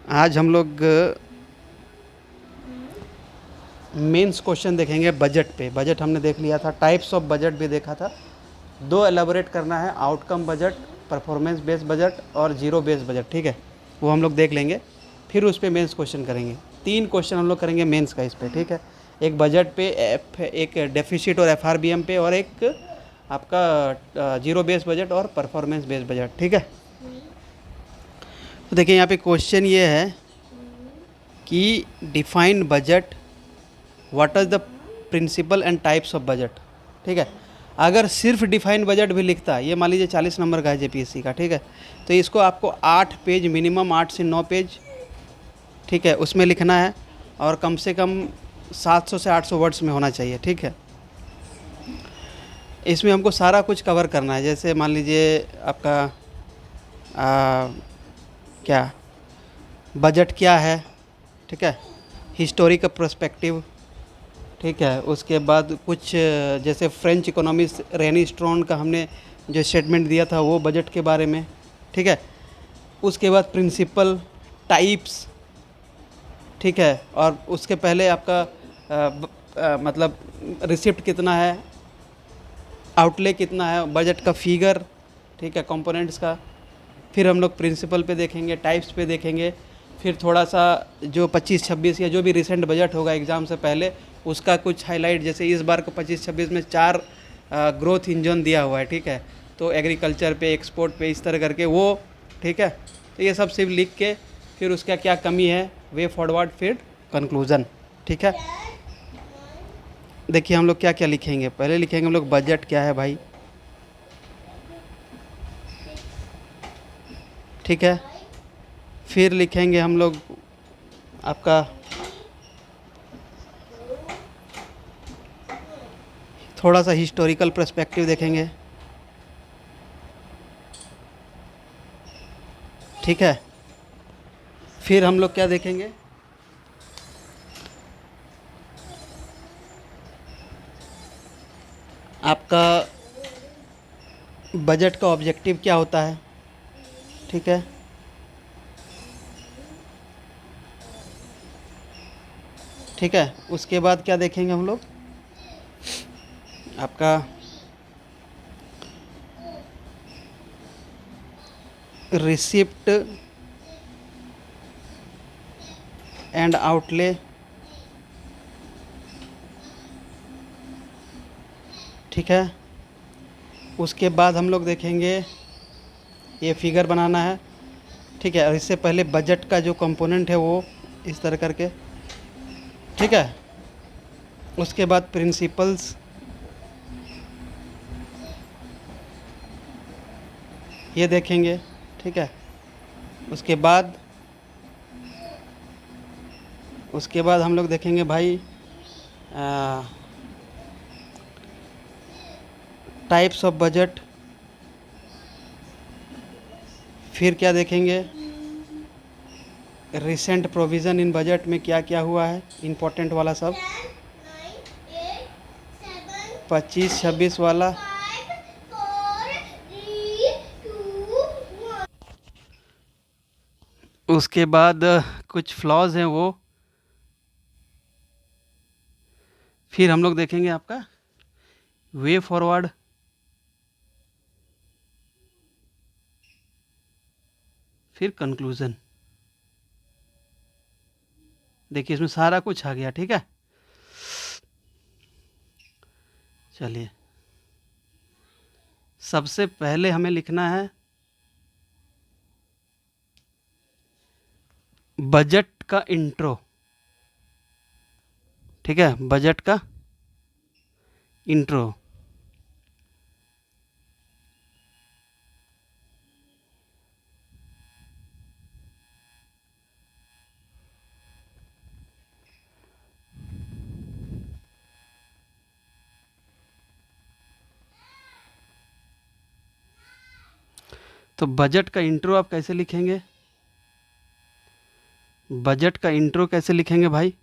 आज हम लोग मेंस क्वेश्चन देखेंगे बजट पे। बजट हमने देख लिया था, टाइप्स ऑफ बजट भी देखा था। दो एलाबोरेट करना है, outcome budget, performance based budget और जीरो बेस्ड बजट, ठीक है। वो हम लोग देख लेंगे, फिर उस पर मेंस क्वेश्चन करेंगे। 3 क्वेश्चन हम लोग करेंगे मेंस का इस पे, ठीक है। एक बजट पे, एक डेफिसिट और एफआरबीएम पे, और एक आपका जीरो बेस्ड बजट और परफॉर्मेंस बेस्ड बजट, ठीक है। तो देखिए यहाँ पे क्वेश्चन ये है कि define budget, what are the principle and types of budget, ठीक है। अगर सिर्फ डिफाइन बजट भी लिखता है, ये मान लीजिए 40 नंबर का है जेपीएससी का, ठीक है, तो इसको आपको 8 पेज, मिनिमम 8 से 9 पेज, ठीक है, उसमें लिखना है। और कम से कम 700 से 800 वर्ड्स में होना चाहिए, ठीक है। इसमें हमको सारा कुछ कवर करना है। जैसे मान लीजिए आपका क्या बजट क्या है, ठीक है, हिस्टोरिक पर्सपेक्टिव, ठीक है। उसके बाद कुछ जैसे फ्रेंच इकोनॉमिस्ट रेनी स्ट्रॉन का हमने जो स्टेटमेंट दिया था वो बजट के बारे में, ठीक है। उसके बाद प्रिंसिपल, टाइप्स, ठीक है। और उसके पहले आपका मतलब रिसिप्ट कितना है, आउटले कितना है, बजट का फिगर, ठीक है, कंपोनेंट्स का। फिर हम लोग प्रिंसिपल पे देखेंगे, टाइप्स पे देखेंगे। फिर थोड़ा सा जो 25-26 या जो भी रिसेंट बजट होगा एग्ज़ाम से पहले, उसका कुछ हाईलाइट, जैसे इस बार को 25-26 में 4 ग्रोथ इंजन दिया हुआ है, ठीक है। तो एग्रीकल्चर पे, एक्सपोर्ट पे, इस तरह करके वो, ठीक है। तो ये सब सिर्फ लिख के, फिर उसका क्या कमी है, वे फॉरवर्ड, फिर कंक्लूज़न, ठीक है। देखिए हम लोग क्या क्या लिखेंगे। पहले लिखेंगे हम लोग बजट क्या है भाई, ठीक है। फिर लिखेंगे हम लोग आपका थोड़ा सा हिस्टोरिकल पर्सपेक्टिव देखेंगे, ठीक है। फिर हम लोग क्या देखेंगे, आपका बजट का ऑब्जेक्टिव क्या होता है, ठीक है। ठीक है, उसके बाद क्या देखेंगे हम लोग, आपका रिसिप्ट एंड आउटले, ठीक है। उसके बाद हम लोग देखेंगे ये फिगर बनाना है, ठीक है। और इससे पहले बजट का जो कंपोनेंट है वो इस तरह करके, ठीक है। उसके बाद प्रिंसिपल्स, ये देखेंगे, ठीक है। उसके बाद हम लोग देखेंगे भाई टाइप्स ऑफ बजट। फिर क्या देखेंगे, रिसेंट प्रोविज़न इन बजट में क्या क्या हुआ है, इम्पोर्टेंट वाला सब, 25-26 वाला। उसके बाद कुछ फ्लॉज हैं वो। फिर हम लोग देखेंगे आपका वे फॉरवर्ड, फिर कंक्लूज़न। देखिए इसमें सारा कुछ आ गया, ठीक है। चलिए सबसे पहले हमें लिखना है बजट का इंट्रो, ठीक है, बजट का इंट्रो। तो बजट का इंट्रो आप कैसे लिखेंगे, बजट का इंट्रो कैसे लिखेंगे भाई,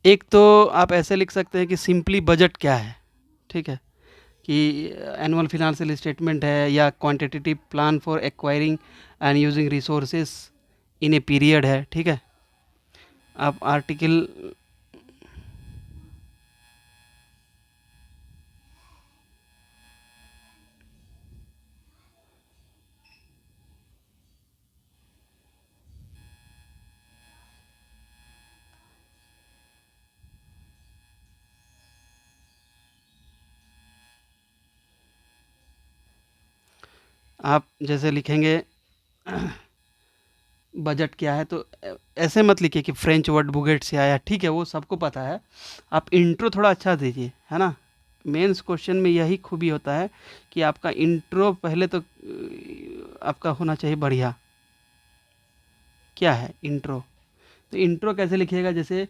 एक तो आप ऐसे लिख सकते हैं कि सिंपली बजट क्या है, ठीक है। कि एनुअल फिनेंशियल स्टेटमेंट है या quantitative plan for acquiring and using resources in a period है, ठीक है। आप आर्टिकल आप जैसे लिखेंगे बजट क्या है, तो ऐसे मत लिखिए कि फ्रेंच वर्ड बुगेट से आया, ठीक है, वो सबको पता है। आप इंट्रो थोड़ा अच्छा दीजिए, है ना। मेंस क्वेश्चन में यही खूबी होता है कि आपका इंट्रो पहले तो आपका होना चाहिए बढ़िया। क्या है इंट्रो? तो इंट्रो कैसे लिखिएगा, जैसे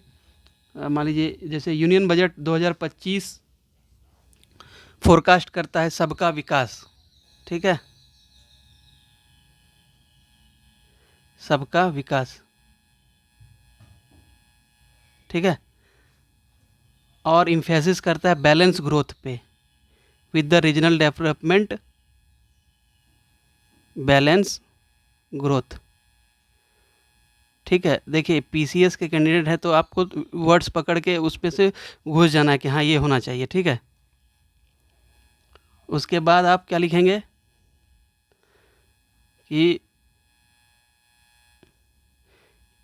मान लीजिए जैसे यूनियन बजट 2025 फोरकास्ट करता है सबका विकास, ठीक है, सबका विकास, ठीक है, और इम्फेसिस करता है बैलेंस ग्रोथ पे with the regional development balance growth, ठीक है। देखिए पीसीएस के कैंडिडेट है तो आपको वर्ड्स पकड़ के उस पे से घुस जाना है कि हाँ ये होना चाहिए, ठीक है। उसके बाद आप क्या लिखेंगे कि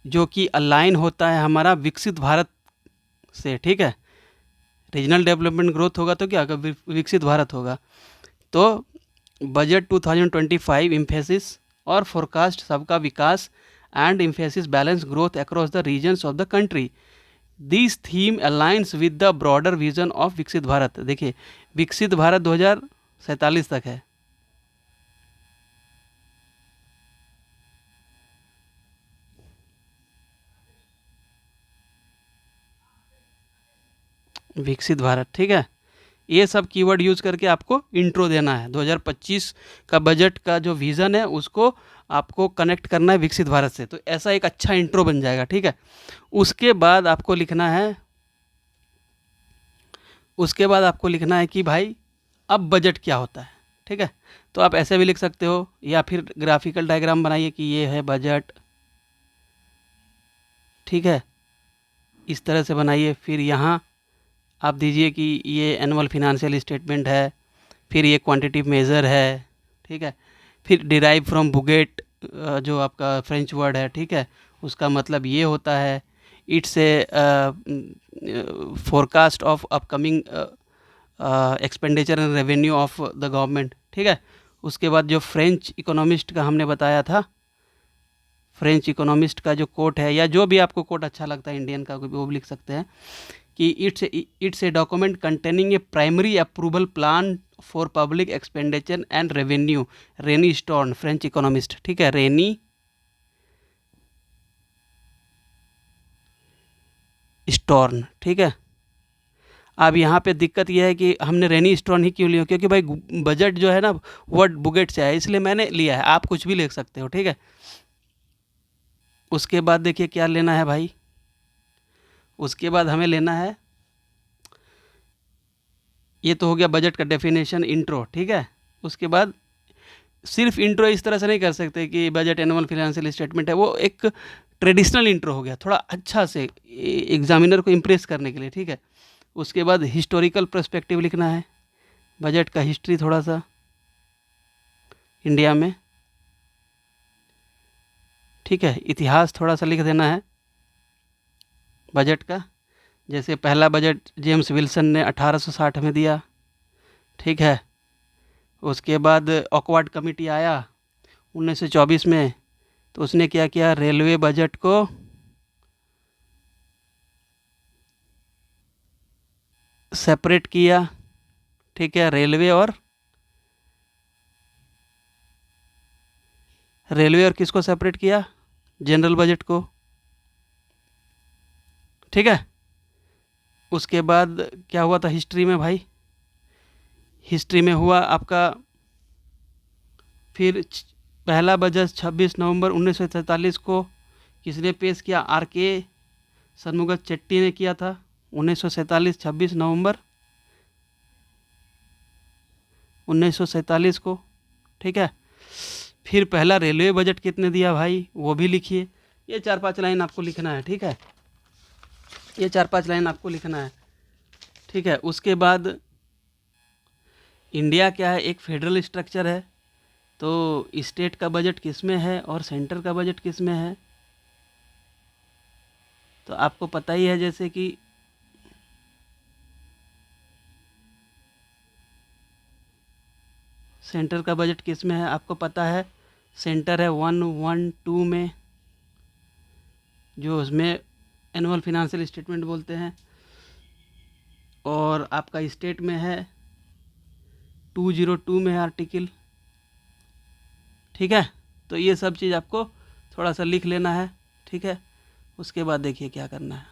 जो कि अलाइन होता है हमारा विकसित भारत से, ठीक है। रीजनल डेवलपमेंट ग्रोथ होगा तो क्या होगा, विकसित भारत होगा। तो बजट 2025 इम्फेसिस और फोरकास्ट सबका विकास and emphasis balance growth across the regions of the country. This theme aligns with the broader vision of Viksit Bharat. देखिए विकसित भारत 2047 तक है, विकसित भारत, ठीक है। ये सब कीवर्ड यूज करके आपको इंट्रो देना है। 2025 का बजट का जो विज़न है उसको आपको कनेक्ट करना है विकसित भारत से, तो ऐसा एक अच्छा इंट्रो बन जाएगा, ठीक है। उसके बाद आपको लिखना है, उसके बाद आपको लिखना है कि भाई अब बजट क्या होता है, ठीक है। तो आप ऐसे भी लिख सकते हो या फिर ग्राफिकल डायग्राम बनाइए कि ये है बजट, ठीक है, इस तरह से बनाइए। फिर यहाँ आप दीजिए कि ये एनुअल फिनेंशियल स्टेटमेंट है, फिर ये क्वांटिटेटिव मेज़र है, ठीक है। फिर डिराइव फ्रॉम बुगेट जो आपका फ्रेंच वर्ड है, ठीक है, उसका मतलब ये होता है it's a forecast of upcoming expenditure and revenue of the government, ठीक है। उसके बाद जो फ्रेंच इकोनॉमिस्ट का हमने बताया था, फ्रेंच इकोनॉमिस्ट का जो कोट है या जो भी आपको कोट अच्छा लगता है इंडियन का वो भी लिख सकते हैं कि it's a document containing a primary approval plan for public expenditure and revenue. Rene Stourm French economist, ठीक है, रेनी स्टोर्न, ठीक है। अब यहाँ पे दिक्कत यह है कि हमने रेनी स्टोर्न ही क्यों लिया, क्योंकि भाई बजट जो है ना वर्ड बुगेट से है, इसलिए मैंने लिया है। आप कुछ भी लिख सकते हो, ठीक है। उसके बाद देखिए क्या लेना है भाई, उसके बाद हमें लेना है, ये तो हो गया बजट का डेफिनेशन इंट्रो, ठीक है। उसके बाद सिर्फ इंट्रो इस तरह से नहीं कर सकते कि बजट एनुअल फिनेंशियल स्टेटमेंट है, वो एक ट्रेडिशनल इंट्रो हो गया, थोड़ा अच्छा से एग्जामिनर को इम्प्रेस करने के लिए, ठीक है। उसके बाद हिस्टोरिकल पर्सपेक्टिव लिखना है, बजट का हिस्ट्री थोड़ा सा इंडिया में, ठीक है। इतिहास थोड़ा सा लिख देना है बजट का, जैसे पहला बजट जेम्स विल्सन ने 1860 में दिया, ठीक है। उसके बाद ऑकवर्ड कमेटी आया 1924 में, तो उसने क्या किया, रेलवे बजट को सेपरेट किया, ठीक है। रेलवे और किसको सेपरेट किया, जनरल बजट को, ठीक है। उसके बाद क्या हुआ था हिस्ट्री में भाई, हिस्ट्री में हुआ आपका फिर पहला बजट 26 नवंबर 1947 को किसने पेश किया, आर के सन्मुगत चेट्टी ने किया था, 1947 26 नवंबर 1947 को, ठीक है। फिर पहला रेलवे बजट कितने दिया भाई, वो भी लिखिए। ये 4-5 लाइन आपको लिखना है, ठीक है। ये 4-5 लाइन आपको लिखना है, ठीक है। उसके बाद इंडिया क्या है, एक फेडरल स्ट्रक्चर है, तो स्टेट का बजट किस में है और सेंटर का बजट किस में है, तो आपको पता ही है। जैसे कि सेंटर का बजट किस में है आपको पता है, सेंटर है 112 में, जो उसमें एनुअल फिनेंशियल स्टेटमेंट बोलते हैं, और आपका स्टेट में है 202 में है आर्टिकल, ठीक है। तो ये सब चीज़ आपको थोड़ा सा लिख लेना है, ठीक है। उसके बाद देखिए क्या करना है।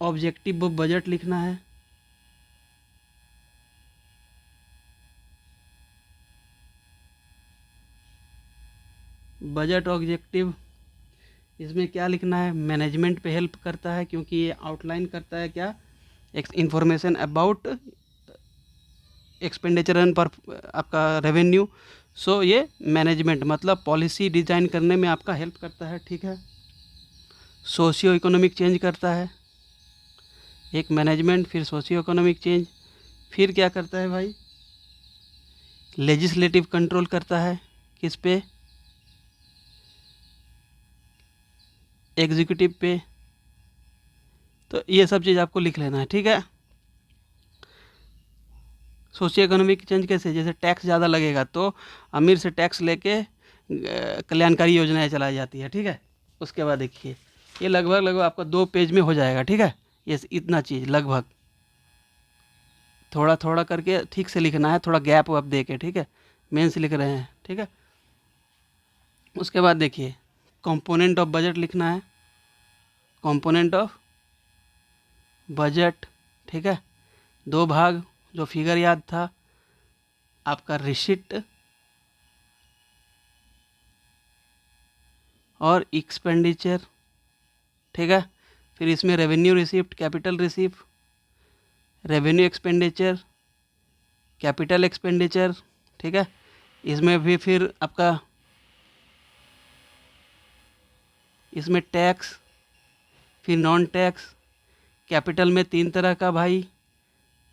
ऑब्जेक्टिव ऑफ बजट लिखना है, बजट ऑब्जेक्टिव। इसमें क्या लिखना है, मैनेजमेंट पे हेल्प करता है, क्योंकि ये आउटलाइन करता है क्या, इंफॉर्मेशन अबाउट एक्सपेंडिचर एंड पर आपका रेवेन्यू। सो ये मैनेजमेंट मतलब पॉलिसी डिजाइन करने में आपका हेल्प करता है, ठीक है। सोशियो इकोनॉमिक चेंज करता है, एक मैनेजमेंट, फिर सोशियो इकोनॉमिक चेंज, फिर क्या करता है भाई, लेजिस्लेटिव कंट्रोल करता है, किस पे, एग्जीक्यूटिव पे। तो ये सब चीज़ आपको लिख लेना है, ठीक है। सोशियो इकोनॉमिक चेंज कैसे, जैसे टैक्स ज़्यादा लगेगा तो अमीर से टैक्स लेके कल्याणकारी योजनाएं चलाई जाती है, ठीक है। उसके बाद देखिए ये लगभग लगभग आपका 2 पेज में हो जाएगा, ठीक है। ये इतना चीज़ लगभग, थोड़ा थोड़ा करके ठीक से लिखना है, थोड़ा गैप वैप दे के, ठीक है। मेन से लिख रहे हैं, ठीक है। उसके बाद देखिए कंपोनेंट ऑफ बजट लिखना है, कंपोनेंट ऑफ बजट, ठीक है। 2 भाग, जो फिगर याद था आपका, रिसिप्ट और एक्सपेंडिचर, ठीक है। फिर इसमें revenue receipt, capital receipt, revenue expenditure, capital expenditure, ठीक है। इसमें भी फिर आपका, इसमें टैक्स, फिर नॉन टैक्स। कैपिटल में 3 तरह का भाई,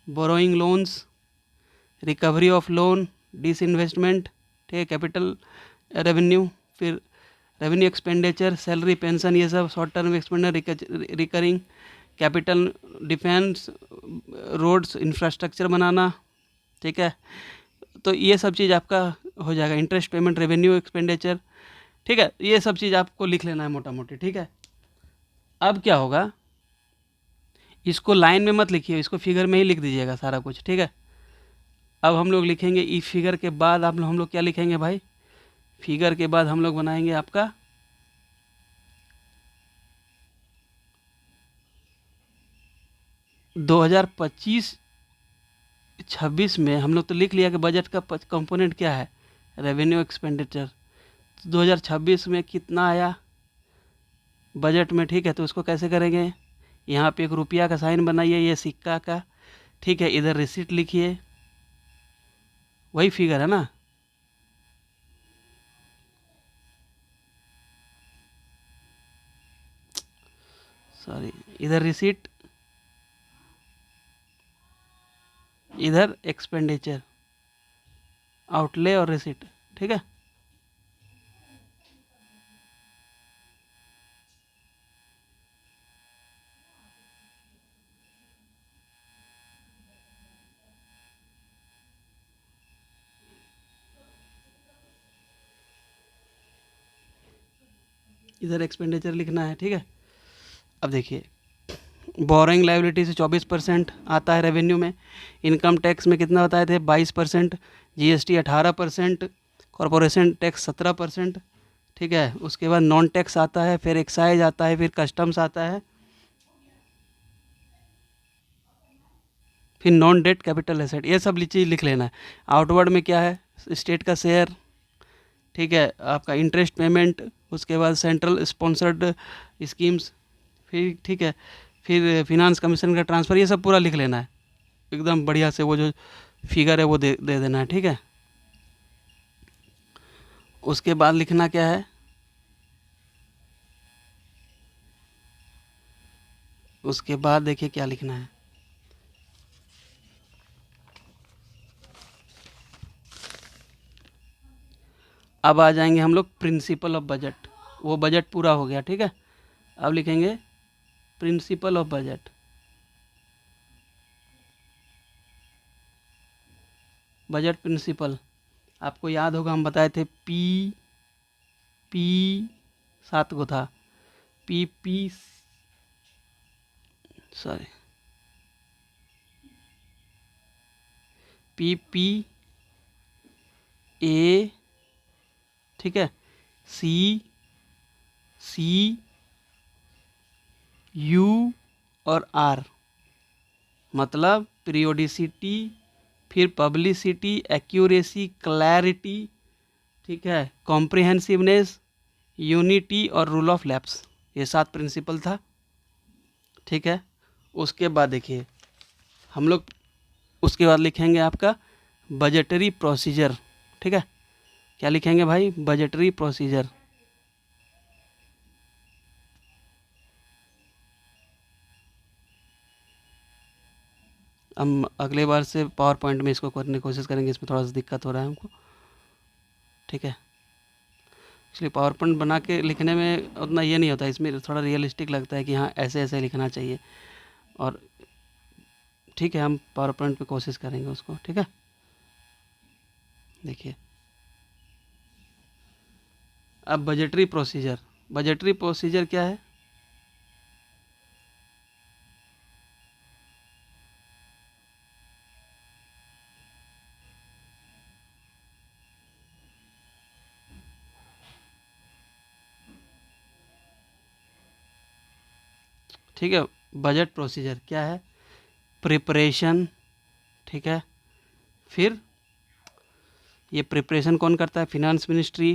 borrowing loans, recovery of loan, disinvestment, ठीक है, कैपिटल रेवेन्यू। फिर रेवेन्यू एक्सपेंडिचर, सैलरी, पेंशन, ये सब short term expenditure, recurring capital, defence, roads, infrastructure बनाना, ठीक है। तो ये सब चीज़ आपका हो जाएगा, इंटरेस्ट पेमेंट, रेवेन्यू एक्सपेंडिचर, ठीक है। ये सब चीज़ आपको लिख लेना है मोटा मोटी, ठीक है। अब क्या होगा, इसको लाइन में मत लिखिए, इसको फिगर में ही लिख दीजिएगा सारा कुछ, ठीक है। अब हम लोग लिखेंगे ई फिगर के बाद हम लोग क्या लिखेंगे भाई, फिगर के बाद हम लोग बनाएंगे आपका 2025-26 में हम लोग तो लिख लिया कि बजट का कंपोनेंट क्या है, रेवेन्यू एक्सपेंडिचर। 2026 में कितना आया बजट में, ठीक है। तो उसको कैसे करेंगे, यहाँ पे एक रुपया का साइन बनाइए, ये सिक्का का, ठीक है। इधर रिसीट लिखिए, वही फिगर है ना, सॉरी, इधर रिसीट, इधर एक्सपेंडिचर, आउटले और रिसीट, ठीक है। इधर एक्सपेंडिचर लिखना है, ठीक है। अब देखिए बोरोइंग लाइबिलिटी से 24% आता है रेवेन्यू में, इनकम टैक्स में कितना बताए थे 22%, जीएसटी 18%, कॉरपोरेशन टैक्स 17%, ठीक है। उसके बाद नॉन टैक्स आता है, फिर एक्साइज आता है, फिर कस्टम्स आता है, फिर नॉन डेट कैपिटल एसेट, ये सब चीज़ लिख लेना है। आउटवर्ड में क्या है, स्टेट का शेयर, ठीक है, आपका इंटरेस्ट पेमेंट, उसके बाद सेंट्रल स्पॉन्सर्ड स्कीम्स, फिर ठीक है। फिर फिनांस कमीशन का ट्रांसफ़र, ये सब पूरा लिख लेना है एकदम बढ़िया से। वो जो फिगर है वो दे देना है, ठीक है। उसके बाद लिखना क्या है, उसके बाद देखिए क्या लिखना है। अब आ जाएंगे हम लोग प्रिंसिपल ऑफ बजट। वो बजट पूरा हो गया, ठीक है। अब लिखेंगे principle of budget. Budget principle आपको याद होगा, हम बताए थे पी 7 को था, पी सॉरी पी ए, ठीक है, सी यू और आर, मतलब पीरियोडिसिटी, फिर पब्लिसिटी, एक्यूरेसी, क्लैरिटी, ठीक है, कॉम्प्रिहेंसिवनेस, यूनिटी और रूल ऑफ लैप्स। ये 7 प्रिंसिपल था, ठीक है। उसके बाद देखिए हम लोग उसके बाद लिखेंगे आपका बजटरी प्रोसीजर, ठीक है। क्या लिखेंगे भाई, बजटरी प्रोसीजर। हम अगले बार से पावर पॉइंट में इसको करने की कोशिश करेंगे, इसमें थोड़ा सा दिक्कत हो रहा है हमको, ठीक है। इसलिए पावर पॉइंट बना के लिखने में उतना ये नहीं होता, इसमें थोड़ा रियलिस्टिक लगता है कि हाँ ऐसे ऐसे लिखना चाहिए। और ठीक है, हम पावर पॉइंट पे कोशिश करेंगे उसको, ठीक है। देखिए अब बजटरी प्रोसीजर, बजटरी प्रोसीजर क्या है, ठीक है। बजट प्रोसीजर क्या है, प्रिपरेशन, ठीक है। फिर ये प्रिपरेशन कौन करता है, फिनांस मिनिस्ट्री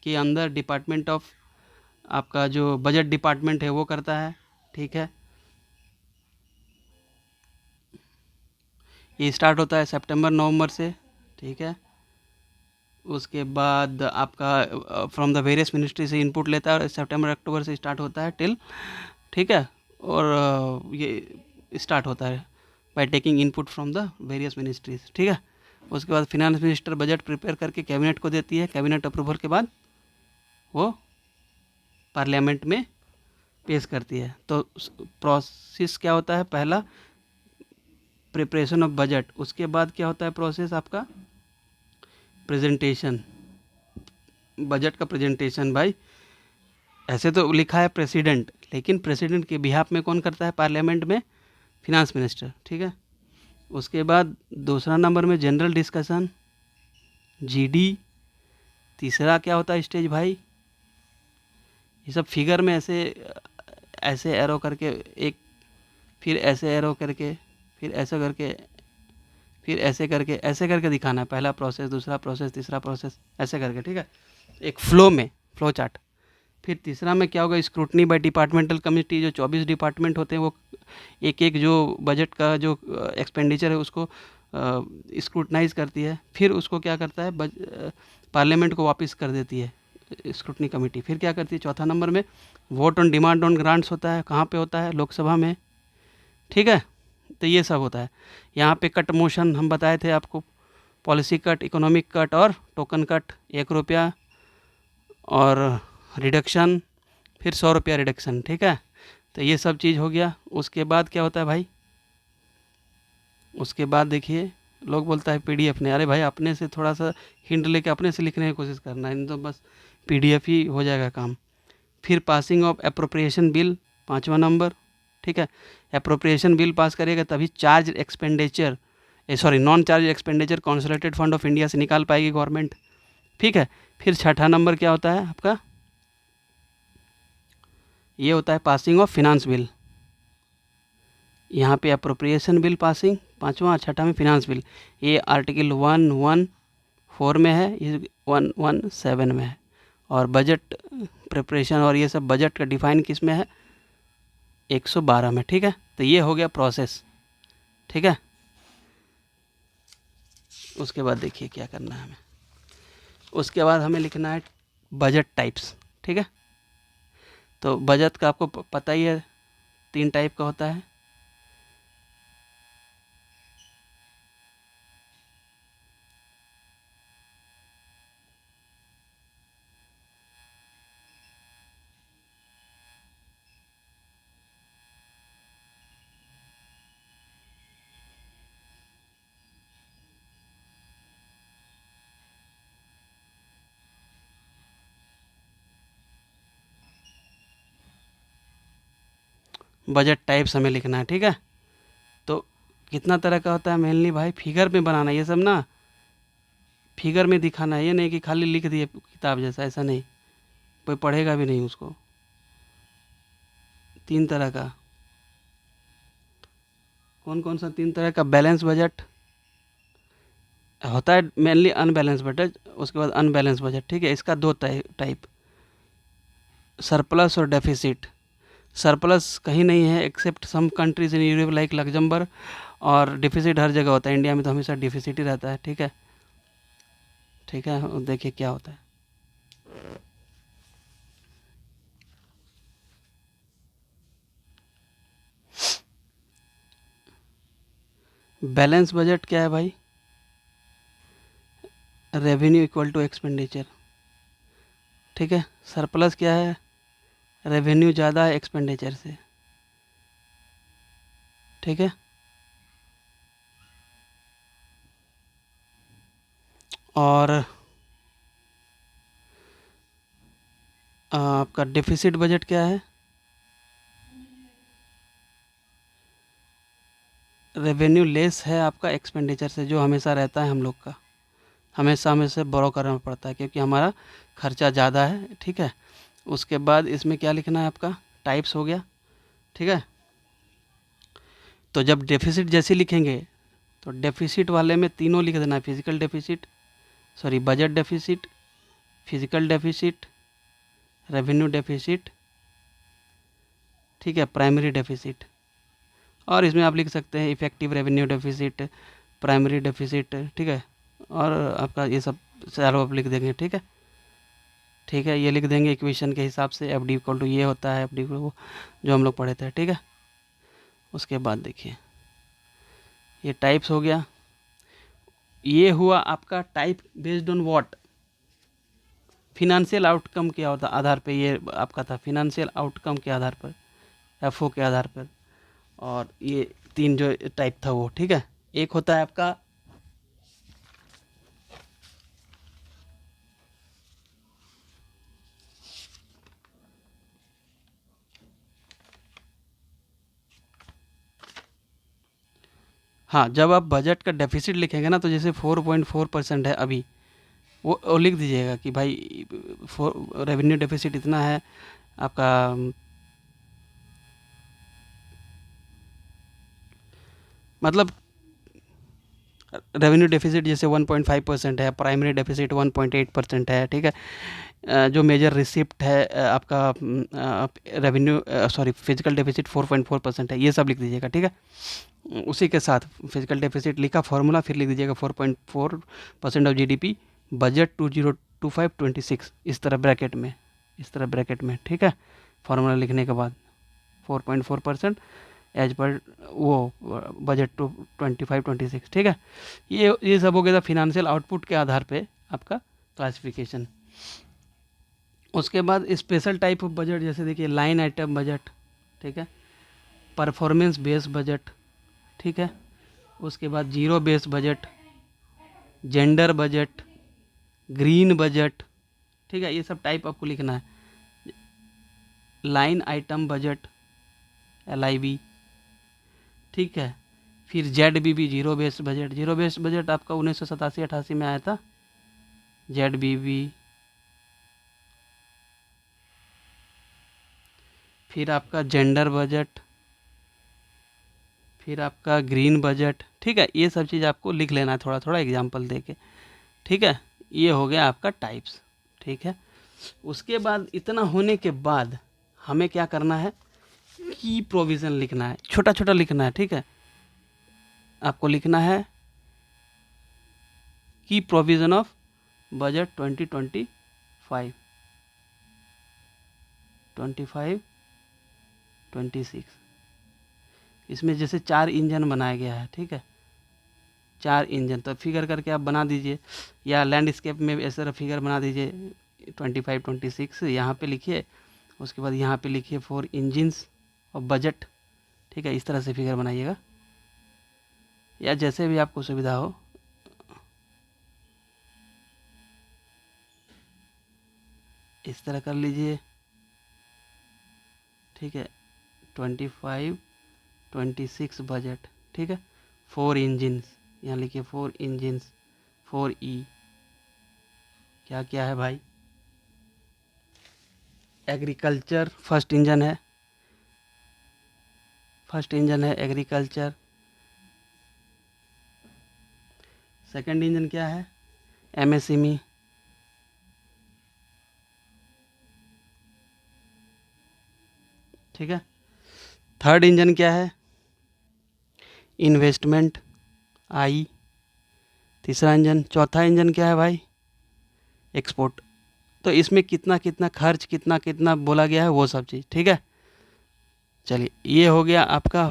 के अंदर डिपार्टमेंट ऑफ, आपका जो बजट डिपार्टमेंट है वो करता है, ठीक है। ये स्टार्ट होता है सितंबर नवंबर से, ठीक है। उसके बाद आपका फ्रॉम द वेरियस मिनिस्ट्री से इनपुट लेता है और सितंबर अक्टूबर से स्टार्ट होता है टिल, ठीक है। और ये स्टार्ट होता है by taking input from the various ministries, ठीक है। उसके बाद फिनांस मिनिस्टर बजट प्रिपेयर करके कैबिनेट को देती है, कैबिनेट अप्रूवल के बाद वो पार्लियामेंट में पेश करती है। तो प्रोसेस क्या होता है, पहला प्रिपरेशन ऑफ बजट, उसके बाद क्या होता है प्रोसेस आपका, प्रेजेंटेशन, बजट का प्रेजेंटेशन। भाई ऐसे तो लिखा है प्रेसिडेंट, लेकिन प्रेसिडेंट के बिहाफ में कौन करता है पार्लियामेंट में, फिनांस मिनिस्टर, ठीक है। उसके बाद दूसरा नंबर में जनरल डिस्कशन, जीडी। तीसरा क्या होता है स्टेज भाई, ये सब फिगर में ऐसे ऐसे एरो करके, एक फिर ऐसे एरो करके, फिर ऐसे करके, फिर ऐसे करके दिखाना है, पहला प्रोसेस, दूसरा प्रोसेस, तीसरा प्रोसेस, ऐसे करके, ठीक है, एक फ्लो में, फ्लो चार्ट। फिर तीसरा में क्या होगा, स्क्रूटनी बाय डिपार्टमेंटल कमिटी, जो 24 डिपार्टमेंट होते हैं वो एक एक जो बजट का जो एक्सपेंडिचर है उसको स्क्रूटनाइज करती है, फिर उसको क्या करता है पार्लियामेंट को वापस कर देती है स्क्रूटनी कमेटी। फिर क्या करती है चौथा नंबर में, vote on demand on grants होता है, कहाँ पे होता है, लोकसभा में, ठीक है। तो ये सब होता है। यहाँ पे कट मोशन हम बताए थे आपको, पॉलिसी कट, इकोनॉमिक कट और टोकन कट, 1 रुपया और रिडक्शन, फिर 100 रुपया रिडक्शन, ठीक है। तो ये सब चीज़ हो गया। उसके बाद क्या होता है भाई, उसके बाद देखिए लोग बोलता है पीडीएफ ने, अरे भाई अपने से थोड़ा सा हिंट लेके अपने से लिखने की कोशिश करना है, नहीं तो बस पीडीएफ ही हो जाएगा काम। फिर पासिंग ऑफ अप्रोप्रिएशन बिल, 5वां नंबर, ठीक है। अप्रोप्रिएशन बिल पास करेगा तभी charge expenditure, non charge expenditure consolidated fund of India से निकाल पाएगी गवर्नमेंट, ठीक है। फिर छठा नंबर क्या होता है आपका, ये होता है पासिंग ऑफ फिनांस बिल। यहाँ पे अप्रोप्रिएशन बिल पासिंग 5वां, छठा में फिनांस बिल। ये आर्टिकल 114 में है, ये 117 में है। और बजट प्रिपरेशन और ये सब बजट का डिफाइन किस में है, 112 में, ठीक है। तो ये हो गया प्रोसेस, ठीक है। उसके बाद देखिए क्या करना है हमें। उसके बाद हमें लिखना है बजट टाइप्स, ठीक है। तो बजट का आपको पता ही है 3 टाइप का होता है। बजट टाइप्स हमें लिखना है, ठीक है। तो कितना तरह का होता है मेनली भाई, फिगर में बनाना, ये सब ना फिगर में दिखाना है, ये नहीं कि खाली लिख दिए किताब जैसा, ऐसा नहीं, कोई पढ़ेगा भी नहीं उसको। 3 तरह का, कौन कौन सा 3 तरह का? बैलेंस बजट होता है मेनली, अनबैलेंस बजट, उसके बाद अनबैलेंस बजट, ठीक है। इसका 2 टाइप, सरप्लस और डेफिसिट। सरप्लस कहीं नहीं है except some countries in Europe like Luxembourg, और डिफिसिट हर जगह होता है, इंडिया में तो हमेशा डिफिसिट ही रहता है, ठीक है। ठीक है, देखिए क्या होता है। बैलेंस बजट क्या है भाई? रेवेन्यू इक्वल टू एक्सपेंडिचर, ठीक है। सरप्लस क्या है? रेवेन्यू ज़्यादा है एक्सपेंडिचर से, ठीक है। और आपका डेफिसिट बजट क्या है? रेवेन्यू लेस है आपका एक्सपेंडिचर से, जो हमेशा रहता है हम लोग का, हमेशा हमें से बोरो करना पड़ता है क्योंकि हमारा खर्चा ज़्यादा है, ठीक है। उसके बाद इसमें क्या लिखना है आपका? टाइप्स हो गया, ठीक है। तो जब डेफिसिट जैसे लिखेंगे तो डेफिसिट वाले में तीनों लिख देना है, physical deficit, sorry budget deficit, physical deficit, revenue deficit, ठीक है, प्राइमरी डेफिसिट। और इसमें आप लिख सकते हैं effective revenue deficit, primary deficit, ठीक है। और आपका ये सब चारों आप लिख देंगे, ठीक है। ठीक है, ये लिख देंगे इक्वेशन के हिसाब से, एफ डी इक्वल टू ये होता है, एफ डी वो जो हम लोग पढ़े थे, ठीक है। उसके बाद देखिए ये टाइप्स हो गया, ये हुआ आपका type based on what, financial outcome के आधार पे, ये आपका था फिनंशियल आउटकम के आधार पर, एफओ के आधार पर। और ये 3 जो टाइप था वो, ठीक है। एक होता है आपका हाँ, जब आप बजट का डेफिसिट लिखेंगे ना, तो जैसे 4.4% है अभी, वो लिख दीजिएगा कि भाई रेवेन्यू डेफिसिट इतना है आपका, मतलब रेवेन्यू डेफिसिट जैसे 1.5% है, प्राइमरी डेफिसिट 1.8% है, ठीक है। जो मेजर रिसिप्ट है आपका रेवेन्यू, सॉरी फिजिकल डेफिसिट 4.4% है, ये सब लिख दीजिएगा, ठीक है। उसी के साथ फिजिकल डेफिसिट लिखा फॉर्मूला, फिर लिख दीजिएगा 4.4% ऑफ जीडीपी, बजट 2025-26, इस तरह ब्रैकेट में, इस तरह ब्रैकेट में, ठीक है। फार्मूला लिखने के बाद 4.4% एज पर वो बजट टू 25-26, ठीक है। ये सब हो गया था फिनंशियल आउटपुट के आधार पे आपका क्लासिफिकेशन। उसके बाद स्पेशल टाइप ऑफ बजट, जैसे देखिए लाइन आइटम बजट, ठीक है, परफॉर्मेंस बेस्ड बजट, ठीक है। उसके बाद zero based budget, gender budget, green budget, ठीक है। ये सब टाइप आपको लिखना है। लाइन आइटम बजट, LIB, ठीक है। फिर ZBB zero based budget, zero based budget आपका 1987-88 में आया था, ZBB। फिर आपका जेंडर बजट, फिर आपका ग्रीन बजट, ठीक है। ये सब चीज़ आपको लिख लेना है थोड़ा थोड़ा एग्जाम्पल दे के, ठीक है। ये हो गया आपका टाइप्स, ठीक है। उसके बाद इतना होने के बाद हमें क्या करना है, की प्रोविज़न लिखना है, छोटा छोटा लिखना है, ठीक है। आपको लिखना है की प्रोविज़न ऑफ बजट 2025, 25, 26। इसमें जैसे 4 इंजन बनाया गया है, ठीक है, 4 इंजन, तो फिगर करके आप बना दीजिए, या लैंडस्केप में ऐसा फिगर बना दीजिए 25, 26 यहाँ पे लिखिए, उसके बाद यहाँ पे लिखिए 4 इंजन्स और बजट, ठीक है। इस तरह से फिगर बनाइएगा, या जैसे भी आपको सुविधा हो। इस तरह कर लीजिए, ठीक है। 25, 26 बजट, ठीक है। 4 इंजन्स, यहाँ लिखिए 4 इंजन्स, 4E। क्या क्या है भाई? एग्रीकल्चर फर्स्ट इंजन है, एग्रीकल्चर। सेकंड इंजन क्या है? MSME। ठीक है। थर्ड इंजन क्या है? Investment, I। तीसरा इंजन, चौथा इंजन क्या है भाई? एक्सपोर्ट। तो इसमें कितना कितना खर्च, कितना कितना बोला गया है, वो सब चीज़, ठीक है। चलिए, ये हो गया आपका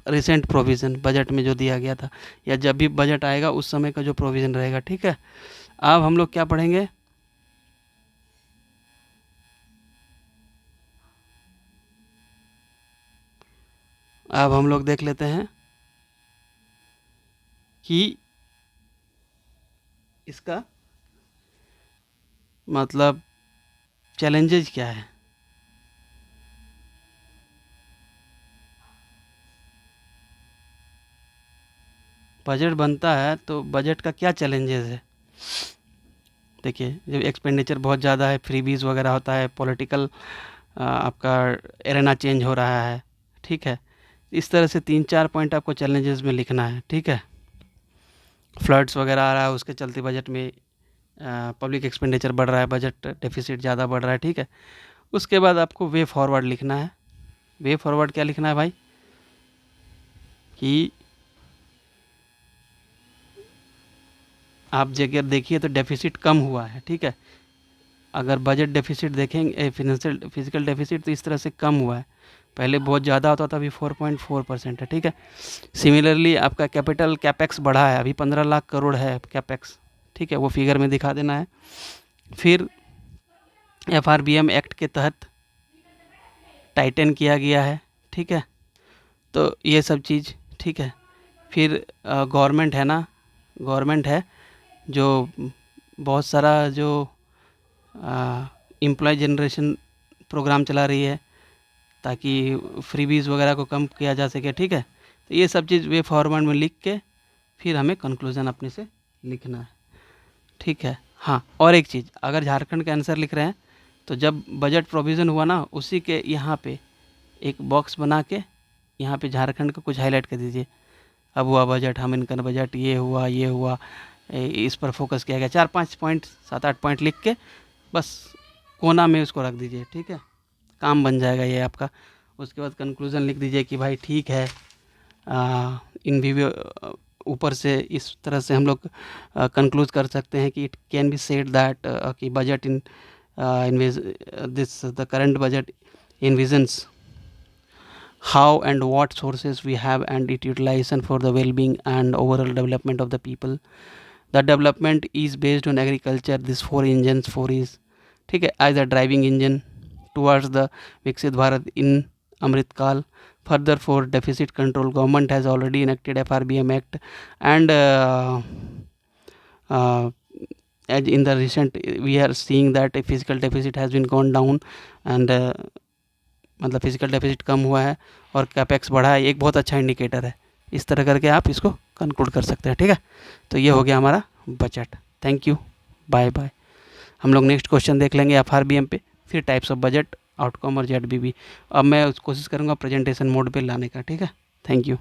रिसेंट प्रोविज़न, बजट में जो दिया गया था, या जब भी बजट आएगा उस समय का जो प्रोविज़न रहेगा, ठीक है। अब हम लोग क्या पढ़ेंगे? अब हम लोग देख लेते हैं कि इसका मतलब चैलेंजेस क्या है। बजट बनता है तो बजट का क्या चैलेंजेस है? देखिए, जब एक्सपेंडिचर बहुत ज़्यादा है, फ्रीबीज वगैरह होता है, पॉलिटिकल आपका एरेना चेंज हो रहा है, ठीक है। इस तरह से 3-4 पॉइंट आपको चैलेंजेस में लिखना है, ठीक है। फ्लड्स वगैरह आ रहा है, उसके चलते बजट में पब्लिक एक्सपेंडिचर बढ़ रहा है, बजट डेफिसिट ज़्यादा बढ़ रहा है, ठीक है। उसके बाद आपको वे फॉरवर्ड लिखना है। वे फॉरवर्ड क्या लिखना है भाई? कि आप जगह देखिए तो डेफिसिट कम हुआ है, ठीक है। अगर बजट डेफिसिट देखेंगे, फिनेंशियल फिजिकल डेफिसिट, तो इस तरह से कम हुआ है। पहले बहुत ज़्यादा होता था, अभी 4.4% है, ठीक है। सिमिलरली आपका कैपिटल कैपेक्स बढ़ा है, अभी 15 लाख करोड़ है कैपेक्स, ठीक है, वो फिगर में दिखा देना है। फिर FRBM एक्ट के तहत टाइटन किया गया है, ठीक है। तो ये सब चीज़, ठीक है। फिर गवर्नमेंट है ना, गवर्नमेंट है जो बहुत सारा जो एम्प्लॉय जनरेशन प्रोग्राम चला रही है, ताकि फ्रीबीज वगैरह को कम किया जा सके, ठीक है। तो ये सब चीज़ वे फॉर्मेट में लिख के फिर हमें कंक्लूजन अपने से लिखना है, ठीक है। हाँ, और एक चीज़, अगर झारखंड का आंसर लिख रहे हैं तो जब बजट प्रोविज़न हुआ ना, उसी के यहाँ पे एक बॉक्स बना के यहाँ पे झारखंड का कुछ हाईलाइट कर दीजिए। अब हुआ बजट, हम इनका बजट, ये हुआ, ये हुआ, इस पर फोकस किया गया। 4-5 पॉइंट, 7-8 पॉइंट लिख के बस कोना में उसको रख दीजिए, ठीक है। काम बन जाएगा ये आपका। उसके बाद कंक्लूज़न लिख दीजिए कि भाई ठीक है, इन वीडियो ऊपर से इस तरह से हम लोग कंक्लूड कर सकते हैं कि it can be said that कि budget in the current budget envisions how and what sources we have and its utilization for the well-being and overall development of the people. The development is based on agriculture. These 4 engines, 4 is, ठीक है, as a driving engine towards the Viksit Bharat in Amrit Kal. Further, for deficit control, government has already enacted FRBM Act, and as in the recent we are seeing that a physical deficit has been gone down, and मतलब physical deficit कम हुआ है और capex बढ़ा है। एक बहुत अच्छा indicator है। इस तरह करके आप इसको कंक्लूड कर सकते हैं, ठीक है। तो ये हो गया हमारा budget. Thank you, bye bye. हम लोग नेक्स्ट क्वेश्चन देख लेंगे FRBM पे, फिर टाइप्स ऑफ बजट, आउटकम और ZBB। अब मैं कोशिश करूँगा प्रेजेंटेशन मोड पे लाने का, ठीक है। Thank you.